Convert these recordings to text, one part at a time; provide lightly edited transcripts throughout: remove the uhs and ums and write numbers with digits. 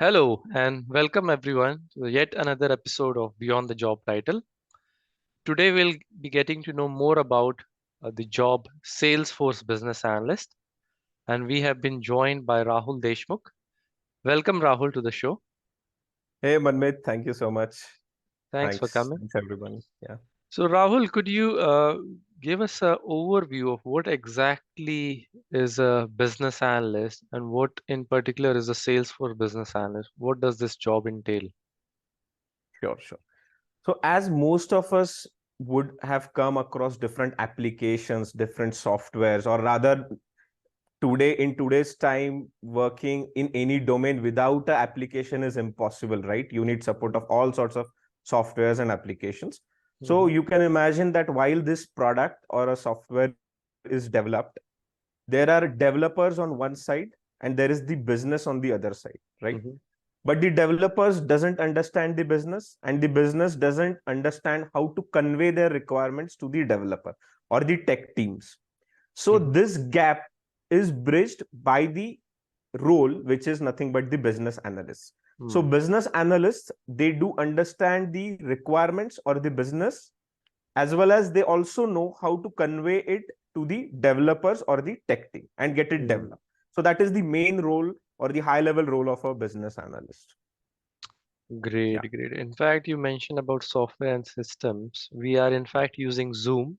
Hello and welcome everyone to yet another episode of Beyond the Job Title. Today we'll be getting to know more about the job Salesforce Business Analyst, and we have been joined by Rahul Deshmukh. Welcome Rahul to the show. Hey Manmit, thank you so much. Thanks for Thanks. coming. Thanks everyone. Yeah. So Rahul, could you give us an overview of what exactly is a business analyst and what in particular is a Salesforce business analyst? What does this job entail? Sure. So as most of us would have come across different applications, different softwares, or rather in today's time, working in any domain without an application is impossible, right? You need support of all sorts of softwares and applications. So Mm-hmm. you can imagine that while this product or a software is developed, there are developers on one side and there is the business on the other side, right? Mm-hmm. But the developers doesn't understand the business and the business doesn't understand how to convey their requirements to the developer or the tech teams. So Mm-hmm. this gap is bridged by the role, which is nothing but the business analyst. So Mm-hmm. business analysts, they do understand the requirements or the business, as well as they also know how to convey it to the developers or the tech team and get it Mm-hmm. developed. So that is the main role or the high level role of a business analyst. Great, Yeah. great. In fact, you mentioned about software and systems. We are in fact using Zoom,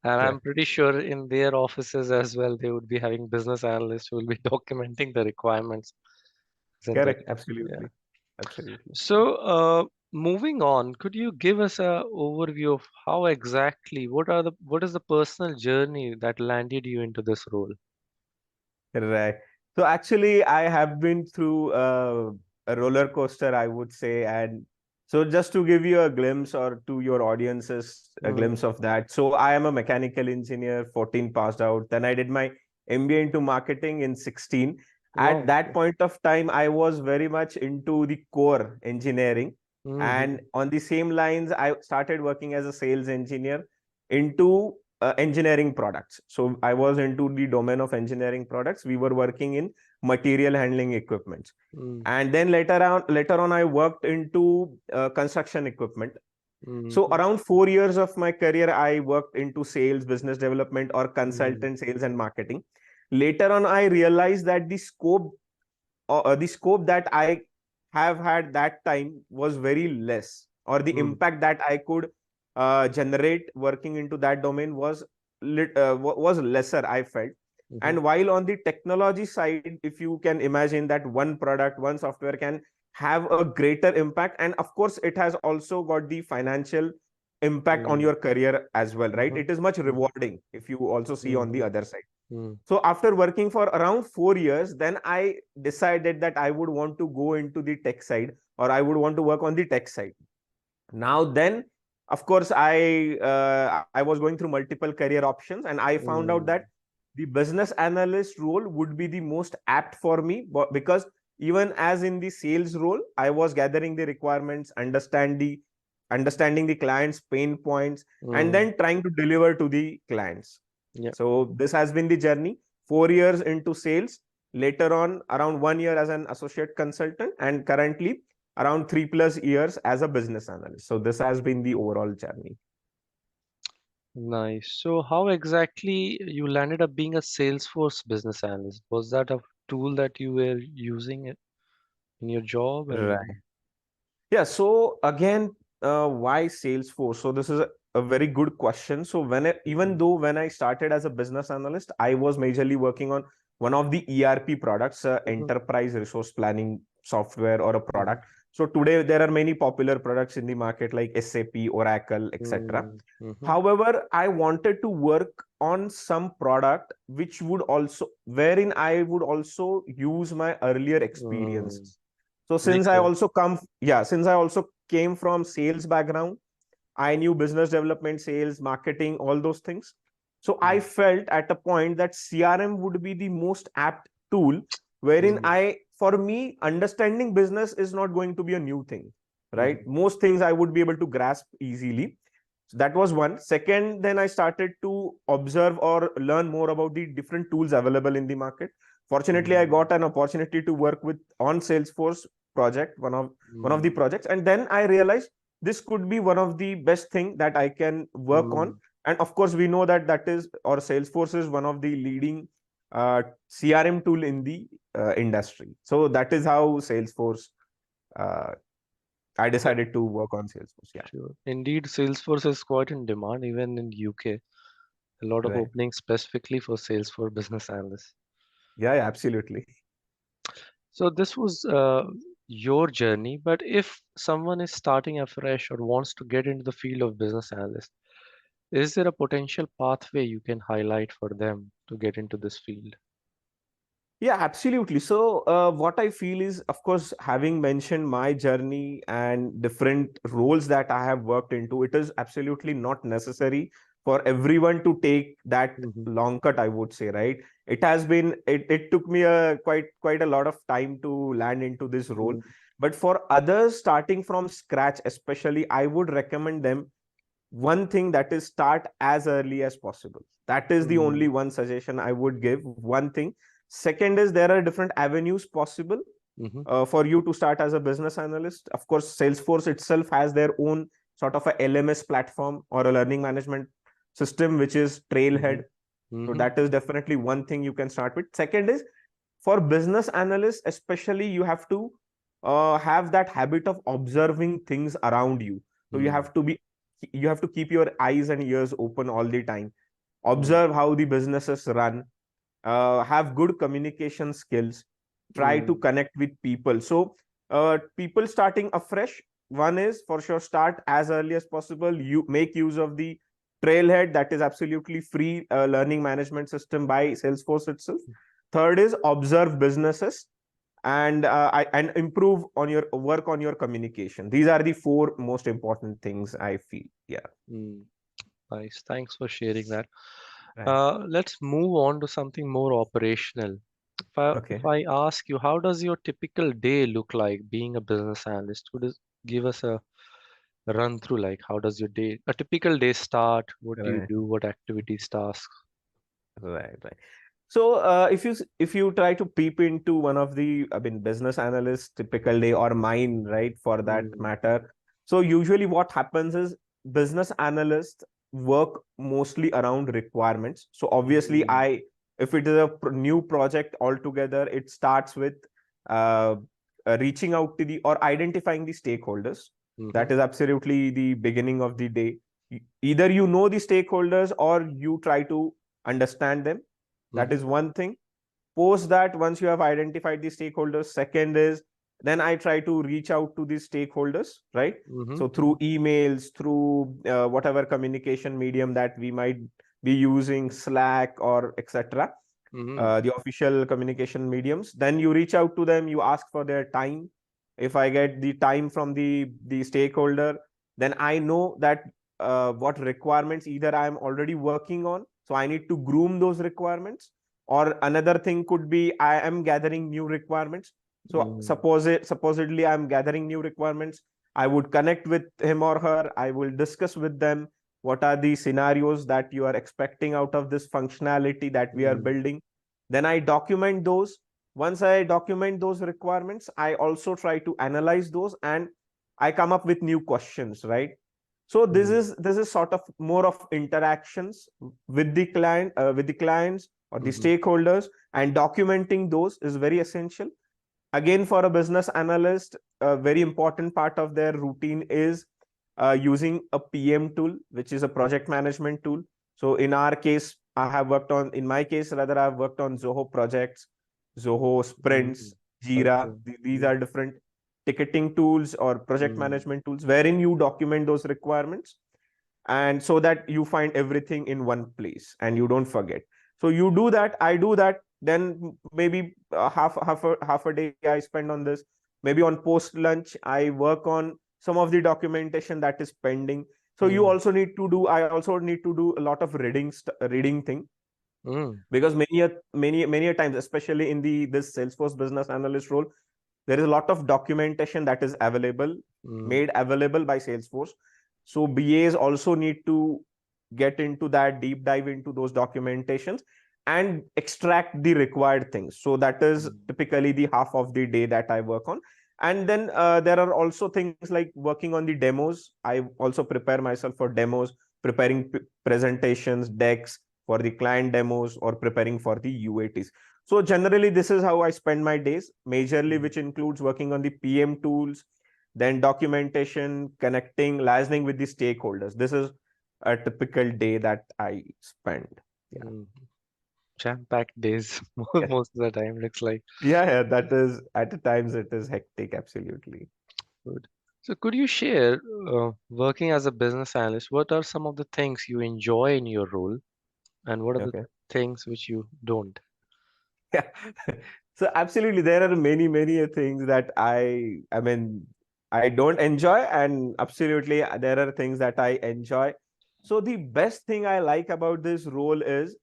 and I'm Correct. pretty sure in their offices as well, they would be having business analysts who will be documenting the requirements, isn't it? Correct. Yeah. Absolutely. Absolutely. Yeah. So, moving on, could you give us a overview of how exactly, what is the personal journey that landed you into this role? Right. So actually, I have been through a roller coaster, I would say. And so just to give you a glimpse or to your audiences, a glimpse Mm, of that. So I am a mechanical engineer, 14 passed out. Then I did my MBA into marketing in 16. At wow. that point of time, I was very much into the core engineering. Mm-hmm. And on the same lines, I started working as a sales engineer into engineering products. So I was into the domain of engineering products. We were working in material handling equipment. Mm, And then later on, I worked into construction equipment. So mm-hmm. around 4 years of my career, I worked into sales, business development, or Mm, consultant sales and marketing. Later on, I realized that the scope that I have had that time was very less, or the mm, impact that I could generate working into that domain was lesser, I felt. mm-hmm. And while on the technology side, if you can imagine that one product, one software can have a greater impact, and of course, it has also got the financial impact on Mm, your career as well, right? mm-hmm. It is much rewarding if you also see on the Mm-hmm. other side. Mm, So after working for around 4 years, then I decided that I would want to go into the tech side, or I would want to work on the tech side. Now then, of course, I was going through multiple career options, and I found out mm, that the business analyst role would be the most apt for me, because even as in the sales role, I was gathering the requirements, understanding the client's pain points, and mm. then trying to deliver to the clients. Yeah. So this has been the journey. 4 years into sales, later on around 1 year as an associate consultant, and currently around 3+ years as a business analyst. So this has been the overall journey. Nice. So how exactly you landed up being a Salesforce business analyst? Was that a tool that you were using in your job? And Right. Yeah. So again, why Salesforce? So this is a very good question. So even Mhm, though when I started as a business analyst, I was majorly working on one of the ERP products, mhm, enterprise resource planning software or a mhm, product. So today there are many popular products in the market like SAP, Oracle, etc. mhm, mhm, However, I wanted to work on some product which would also wherein I would also use my earlier mm. experiences. So Makes sense. since I also came from sales background, I knew business development, sales, marketing, all those things. So I Mm, felt at a point that CRM would be the most apt tool, wherein mm, for me, understanding business is not going to be a new thing, right? mhm, Most things I would be able to grasp easily. So that was one. Second, then I started to observe or learn more about the different tools available in the market. Fortunately, I mm, got an opportunity to work with on Salesforce project, one of the projects, and then I realized this could be one of the best thing that I can work on. Mm. And of course, we know that that is, or Salesforce is one of the leading CRM tool in the industry. So that is how Salesforce, uh, I Yeah, decided to work on Salesforce. Yeah. sure. Indeed, Salesforce is quite in demand even in UK. A lot of Right. openings specifically for Salesforce business analysts. Yeah, yeah, absolutely. So this was your journey, but if someone is starting afresh or wants to get into the field of business analyst, is there a potential pathway you can highlight for them to get into this field? Yeah, absolutely. So, what I feel is, of course, having mentioned my journey and different roles that I have worked into, it is absolutely not necessary for everyone to take that Hmm. long cut, I would say, right? It took me quite a lot of time to land into this role. Mm. But for others starting from scratch, especially, I would recommend them one thing, that is start as early as possible. That is the only Mm. one suggestion I would give. One thing. Second is, there are different avenues possible Hmm. for you to start as a business analyst. Of course, Salesforce itself has their own sort of a LMS platform or a learning management system, which is Hmm. Trailhead. So Hmm. that is definitely one thing you can start with. Second is, for business analysts especially, you have to have that habit of observing things around you. So Mm. you have to keep your eyes and ears open all the time. Mm. Observe how the businesses run, have good communication skills, try to Mm. connect with people. So people starting afresh, one is for sure, start as early as possible. You make use of the Trailhead, that is absolutely free learning management system by Salesforce itself. Third is, observe businesses and improve on your work on your communication. These are the four most important things I feel. Yeah. Mm. Nice. Thanks for sharing that. Right. Let's move on to something more operational. If Okay. I ask you, how does your typical day look like being a business analyst? Could you give us a run through, like how does your day, a typical day start? What do you Right. do? What activities, tasks? Right. Right. So, if you try to peep into one of the, I mean, business analyst typical day, or mine, right, for that Mm. matter. So usually what happens is, business analysts work mostly around requirements. So obviously, Mm. if it is a new project altogether, it starts with uh, reaching out to the, or identifying the stakeholders. Mm-hmm. That is absolutely the beginning of the day. Either you know the stakeholders, or you try to understand them. That Mm-hmm. is one thing. Post that, once you have identified the stakeholders, second is, then I try to reach out to these stakeholders, right? Mm-hmm. So through emails, through whatever communication medium that we might be using, Slack or etc., Mm-hmm. the official communication mediums. Then you reach out to them, you ask for their time. If I get the time from the stakeholder, then I know that what requirements either I am already working on, so I need to groom those requirements, or another thing could be I am gathering new requirements. So Mm. supposedly I'm gathering new requirements, I would connect with him or her, I will discuss with them what are the scenarios that you are expecting out of this functionality that we are Mm. building. Then I document those. Once I document those requirements, I also try to analyze those, and I come up with new questions, right? So Mm. this is sort of more of interactions with the clients or the Mm-hmm. stakeholders, and documenting those is very essential. Again, for a business analyst, a very important part of their routine is using a PM tool, which is a project management tool. So in our case, in my case, rather, I've worked on Zoho projects, Zoho Mm. sprints, Jira. Okay. These Mm. are different ticketing tools or project Mm. management tools wherein you document those requirements, and so that you find everything in one place and you don't forget. So you do that, I do that, then maybe half a day I spend on this. Maybe on post lunch I work on some of the documentation that is pending. So Mm. I also need to do a lot of reading thing, Mm. because many a times, especially in the this Salesforce business analyst role, there is a lot of documentation that is Mm. made available by Salesforce. So BAs also need to get into that, deep dive into those documentations and extract the required things. So that is Mm. typically the half of the day that I work on. And then there are also things like working on the demos. I also prepare myself for demos, preparing presentations, decks for the client demos, or preparing for the UATs. So generally, this is how I spend my days, majorly, Mm. which includes working on the PM tools, then documentation, connecting, liaising with the stakeholders. This is a typical day that I spend. Yeah. Mm. Jam-packed days Yeah. most of the time, looks like. Yeah, that is, at the times it is hectic, absolutely. Good. So could you share, working as a business analyst, what are some of the things you enjoy in your role, and what are the Okay. things which you don't? Yeah. So absolutely, there are many things that I mean, I don't enjoy, and absolutely there are things that I enjoy. So the best thing I like about this role is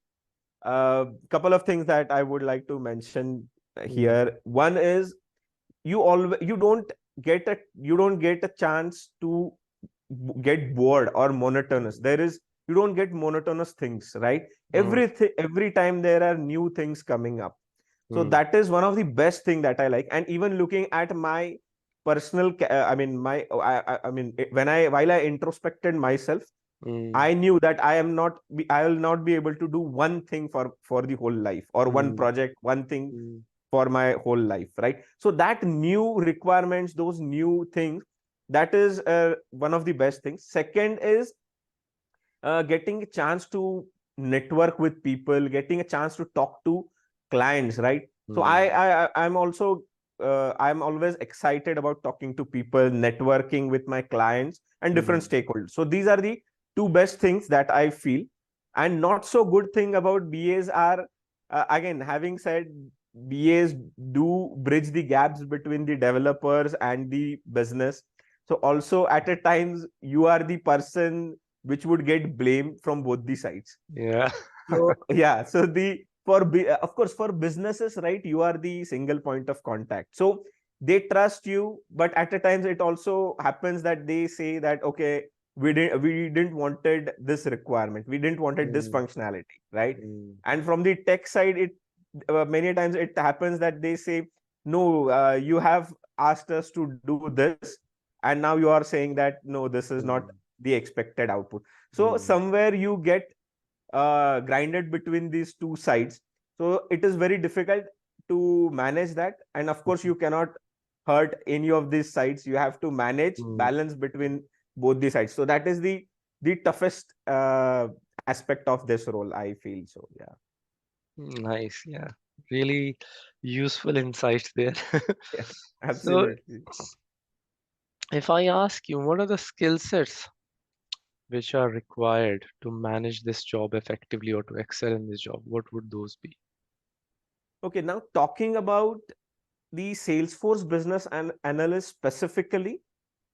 a couple of things that I would like to mention Mm. here. One is you don't get a chance to get bored or monotonous. You don't get monotonous things, right? Mm. Every time there are new things coming up. So Mm. that is one of the best thing that I like. And even looking at my personal I mean my I mean when I while I introspected myself, Mm. I knew that I will not be able to do one thing for the whole life, or one Mm. project, one thing Mm. for my whole life, right? So that new requirements, those new things, that is one of the best things. Second is getting a chance to network with people, getting a chance to talk to clients, right? So Mm. I'm also I'm always excited about talking to people, networking with my clients and different Mm. stakeholders. So these are the two best things that I feel. And not so good thing about BAs are, again, having said, BAs do bridge the gaps between the developers and the business. So also at a times you are the person which would get blamed from both the sides. Yeah. So yeah, so of course, for businesses, right, you are the single point of contact. So they trust you, but at a times it also happens that they say that, okay, we didn't wanted this requirement, we didn't wanted this Mm. functionality, right? Mm. And from the tech side, it many times it happens that they say, no, you have asked us to do this, and now you are saying that no, this is not Mm. the expected output. So Mm. somewhere you get grinded between these two sides. So it is very difficult to manage that. And of course, you cannot hurt any of these sides. You have to manage Mm. balance between both the sides. So that is the toughest aspect of this role, I feel. So yeah. Nice. Yeah. Really useful insights there. Yeah, So absolutely. if I ask you, what are the skill sets which are required to manage this job effectively or to excel in this job, what would those be? Okay, now talking about the Salesforce business analyst specifically.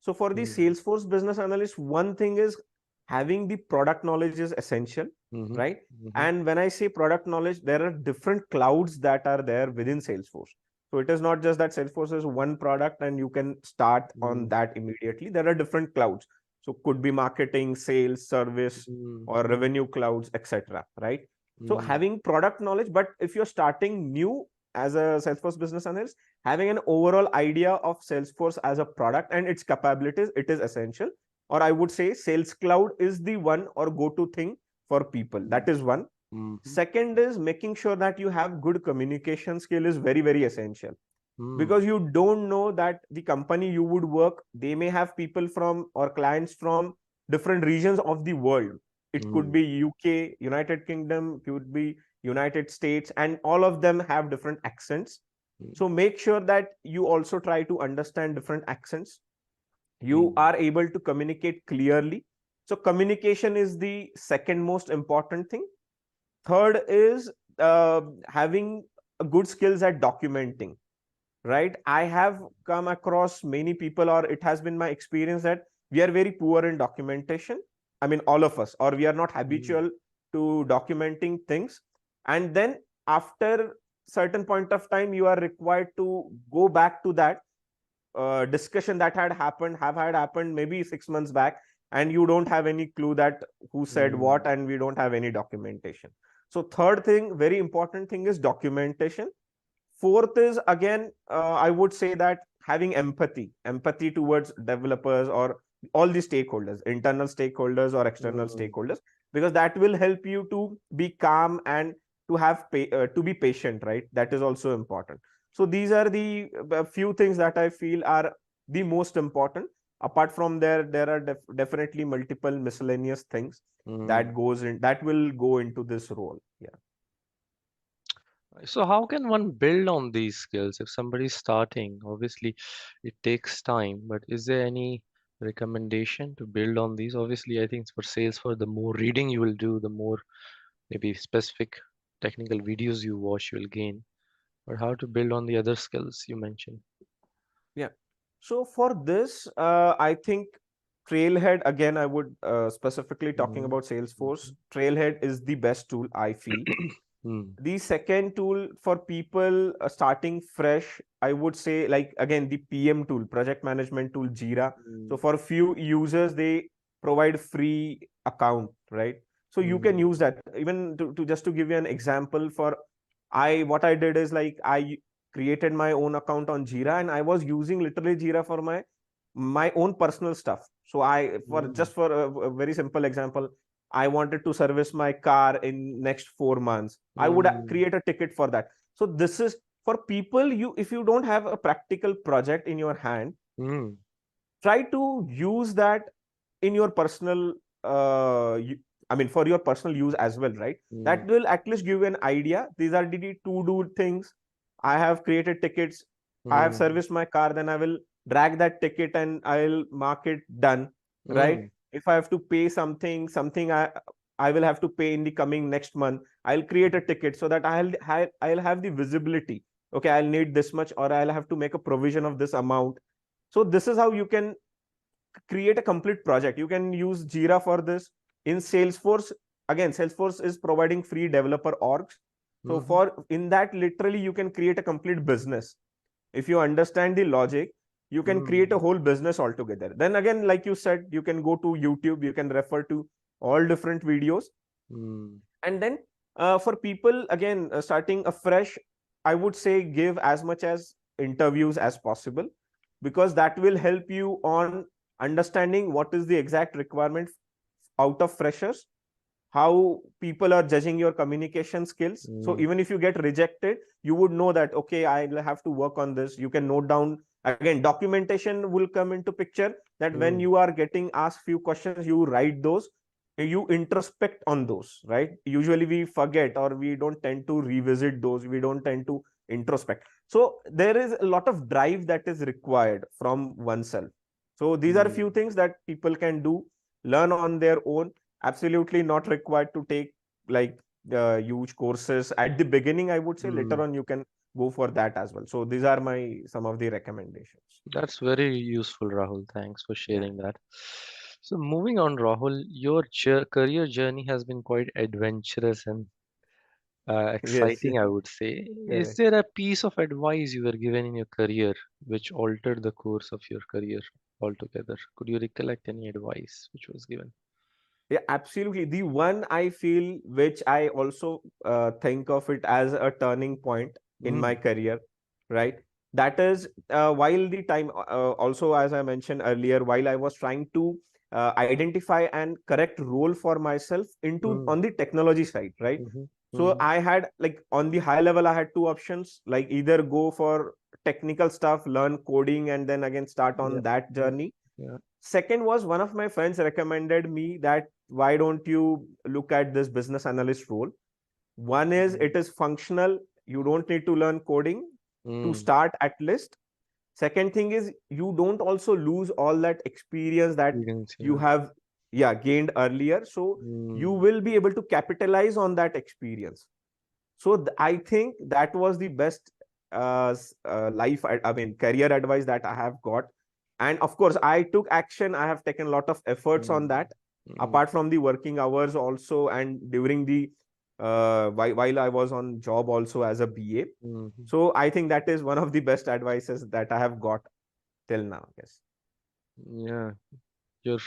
So for the Mm. Salesforce business analyst, one thing is having the product knowledge is essential, Mm-hmm. right? Mm-hmm. And when I say product knowledge, there are different clouds that are there within Salesforce. So it is not just that Salesforce is one product and you can start on Mm. that immediately. There are different clouds. So could be marketing, sales, service, Mm. or revenue clouds, etc. Right? So Mm. having product knowledge, but if you're starting new as a Salesforce business analyst, having an overall idea of Salesforce as a product and its capabilities, it is essential. Or I would say Sales Cloud is the one or go-to thing for people. That is one. Mm-hmm. Second is making sure that you have good communication skill is very essential, Mm. because you don't know that the company you would work, they may have people from or clients from different regions of the world. It could Mm. be UK, United Kingdom, could be United States, and all of them have different accents. Mm. So make sure that you also try to understand different accents, you Mm. are able to communicate clearly. So communication is the second most important thing. Third is having good skills at documenting, right? I have come across many people, or it has been my experience that we are very poor in documentation. I mean, all of us, or we are not Mm. habitual to documenting things. And then after certain point of time, you are required to go back to that discussion that had happened maybe 6 months back, and you don't have any clue that who said what, Mm. and we don't have any documentation. So third thing, very important thing, is documentation. Fourth is, again, I would say that having empathy towards developers or all the stakeholders, internal stakeholders or external Mm, stakeholders, because that will help you to be calm and to be patient, right? That is also important. So these are the few things that I feel are the most important. Apart from there are definitely multiple miscellaneous things mm. that will go into this role. Yeah. So how can one build on these skills if somebody's starting? Obviously, it takes time, but is there any recommendation to build on these? Obviously, I think for sales, for the more reading you will do, the more maybe specific technical videos you watch, you will gain. But how to build on the other skills you mentioned? Yeah. So for this, I think Trailhead, again, I would specifically talking Mm, about Salesforce, mhm. Trailhead is the best tool, I feel. Mm, The second tool for people starting fresh, I would say, like again, the PM tool, project management tool, Jira. So mm, for few users, they provide free account, right? So you can mm, use that. Even to just to give you an example, for I what I did is like created my own account on Jira, and I was using literally Jira for my own personal stuff. So I for mm, just for a very simple example, I wanted to service my car in next 4 months. I would mm, create a ticket for that. So this is for people, you if you don't have a practical project in your hand, mm, try to use that in your personal I mean for your personal use as well, right? mm, That will at least give you an idea. These are the to do things. I have created tickets, I have mm, serviced my car, then I will drag that ticket and I'll mark it done, right? mm, If I have to pay something I will have to pay in the coming next month, I'll create a ticket so that I'll have the visibility. Okay, I'll need this much, or I'll have to make a provision of this amount. So this is how you can create a complete project. You can use Jira for this. In Salesforce, again, Salesforce is providing free developer orgs. So mhm, for in that, literally you can create a complete business. If you understand the logic, you can create a mm, whole business altogether. Then again, like you said, you can go to YouTube, you can refer to all different videos. mm, And then for people again starting afresh, I would say give as much as interviews as possible, because that will help you on understanding what is the exact requirement out of freshers, how people are judging your communication skills. So mm, even if you get rejected, you would know that okay, I'll have to work on this. You can note down. Again, documentation will come into picture, that when mm, you are getting asked few questions, you write those, you introspect on those, right? Usually we forget, or we don't tend to revisit those, we don't tend to introspect. So there is a lot of drive that is required from oneself. So these are a few mm, things that people can do, learn on their own. Absolutely not required to take like huge courses at the beginning, I would say. Later mm. on you can go for that as well. So these are my some of the recommendations. That's very useful, Rahul. Thanks for Yeah. sharing that. So, moving on, Rahul, your career journey has been quite adventurous and Yes. exciting, I would say. Is Correct. there a piece of advice you were given in your career which altered the course of your career altogether? Could you recollect any advice which was given? Yeah, absolutely. The one I feel, which I also think of it as a turning point in my Mm, career, right? That is while the time, also as I mentioned earlier, while I was trying to identify and correct role for myself into mm, on the technology side, right? mhm, So mhm. I had like on the high level, I had two options, like either go for technical stuff, learn coding, and then again start Yeah, on that yeah, journey. yeah. Second was, one of my friends recommended me that why don't you look at this business analyst role. One is Mm, it is functional, you don't need to learn coding to mm. start at least. Second thing is you don't also lose all that experience that Experience, you yeah. have, yeah, gained earlier. So you Mm, will be able to capitalize on that experience. So I think that was the best I mean career advice that I have got. And of course I took action, I have taken a lot of efforts on mm, that, mm, apart from the working hours also, and during the while I was on job also as a BA. mhm. So I think that is one of the best advices that I have got till now. Yes. Yeah. Your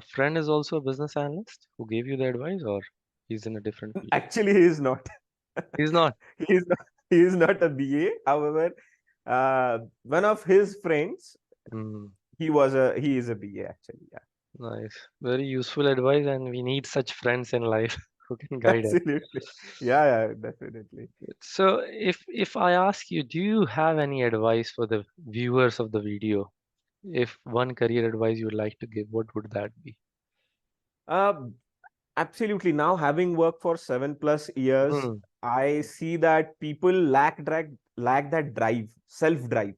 friend is also a business analyst who gave you the advice, or he's in a different field? Actually he is not. He's not. he is not he is not a BA. However, One of his friends, Mm, he is a BA actually. Yeah. nice. Very useful advice, and we need such friends in life who can guide us. Absolutely. Yeah, yeah, definitely. So, if I ask you, do you have any advice for the viewers of the video? If one career advice you would like to give, what would that be? Uh, Absolutely. Now, having worked for 7+ years, Mm, I see that people lack that drive, self drive,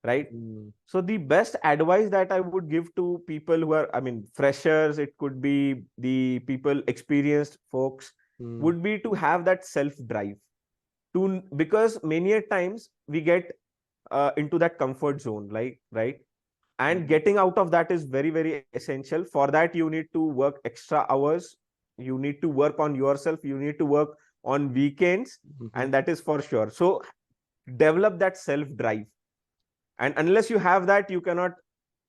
right? mm, So the best advice that I would give to people who are, I mean, freshers, it could be the people, experienced folks, mm, would be to have that self drive. To because many a times we get into that comfort zone, like, right? And mm, getting out of that is very, very essential. For that, you need to work extra hours, you need to work on yourself, you need to work on weekends, mhm, and that is for sure. So develop that self drive, and unless you have that, you cannot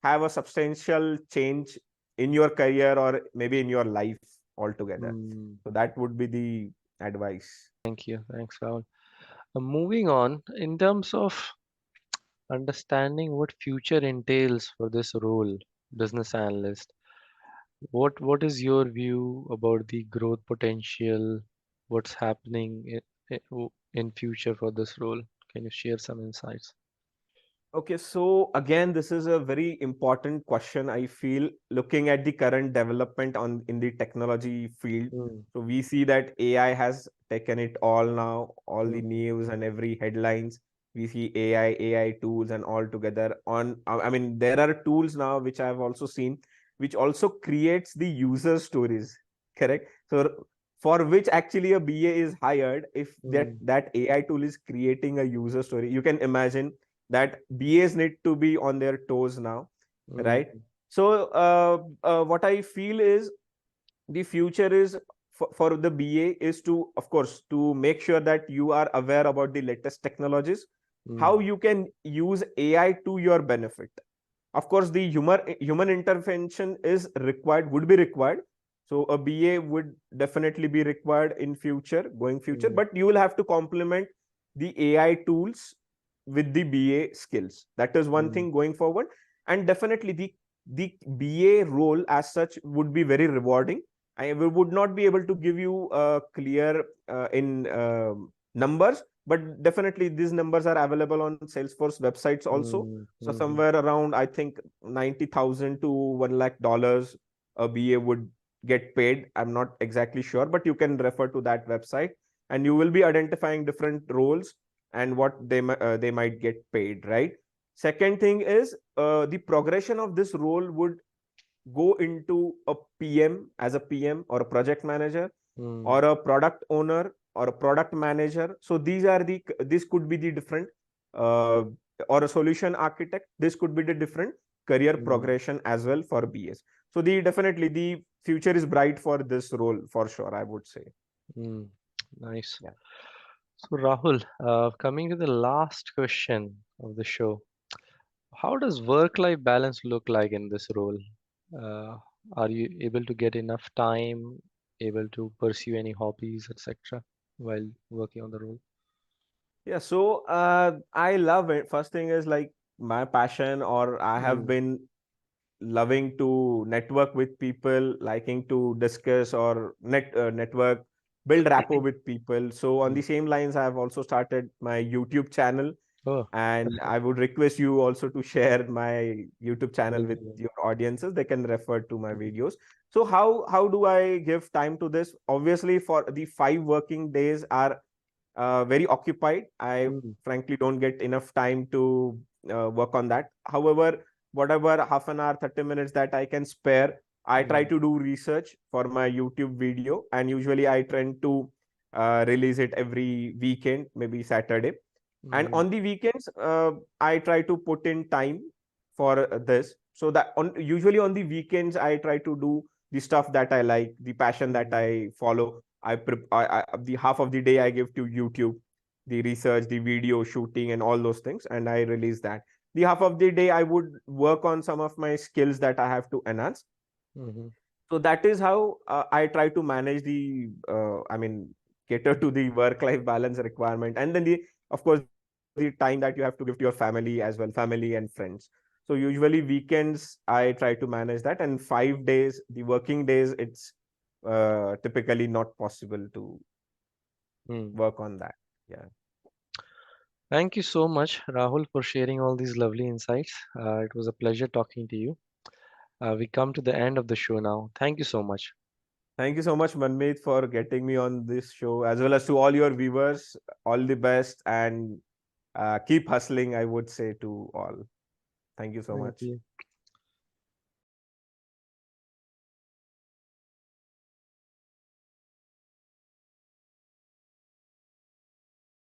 have a substantial change in your career or maybe in your life altogether. mm. So that would be the advice. Thank you. Thanks, Rahul. Moving on, in terms of understanding what future entails for this role, business analyst, what is your view about the growth potential? What's happening in future for this role? Can you share some insights? Okay, so again, this is a very important question. I feel looking at the current development on in the technology field. Mm, So we see that AI has taken it all now, all the mm, news and every headlines. We see AI tools and all together on. I mean, there are tools now which I have also seen, which also creates the user stories. Correct. So for which actually a BA is hired if mm, that AI tool is creating a user story. You can imagine that BAs need to be on their toes now, right? mm, So what I feel is the future is for the BA is to, of course, to make sure that you are aware about the latest technologies, how mm, you can use AI to your benefit. Of course, the human intervention is required, would be required. So a BA would definitely be required in future, going future, mm, but you will have to complement the AI tools with the BA skills. That is one mm, thing going forward. And definitely the BA role as such would be very rewarding. I would not be able to give you clear in numbers, but definitely these numbers are available on Salesforce websites also. mm, So mhm, somewhere around, I think, 90,000 to $1 lakh a BA would get paid. I'm not exactly sure, but you can refer to that website, and you will be identifying different roles and what they might get paid. Right. Second thing is the progression of this role would go into a PM, as a PM or a project manager mm, or a product owner or a product manager. So this could be the different uh, or a solution architect. This could be the different career mm, progression as well for BS. So the definitely the future is bright for this role for sure, I would say. mm. Nice. Yeah. So, Rahul, coming to the last question of the show, how does work-life balance look like in this role? Uh, are you able to get enough time, able to pursue any hobbies, etc., while working on the role? Yeah, so I love it. First thing is like my passion, or I have Mm, been loving to network with people, liking to discuss or network, build rapport with people. So on the mm. same lines, I have also started my YouTube channel, Oh, and I would request you also to share my YouTube channel will with do. your audiences. They can refer to my Mhm. videos. So how do I give time to this? Obviously, for the 5 working days are very occupied. I Mm, frankly don't get enough time to work on that. However, whatever half an hour, 30 minutes that I can spare, I try mm, to do research for my YouTube video. And usually I tend to release it every weekend, maybe Saturday. And mm, on the weekends, I try to put in time for this. So that usually on the weekends, I try to do the stuff that I like, the passion that mm, I follow. The half of the day I give to YouTube, the research, the video shooting, and all those things, and I release that. The half of the day I would work on some of my skills that I have to enhance. mhm, So that is how I try to manage the, I mean, cater to the work life balance requirement. And then the, of course, the the time that you have to give to your family as well, family and friends. So usually weekends I try to manage that, and 5 days, the working days, it's typically not possible to Hmm. work on that. Yeah. Thank you so much, Rahul, for sharing all these lovely insights. It was a pleasure talking to you. We come to the end of the show now. Thank you so much. Thank you so much, Manmeet, for getting me on this show, as well as to all your viewers. All the best, and keep hustling, I would say to all. Thank you so Thank much. you.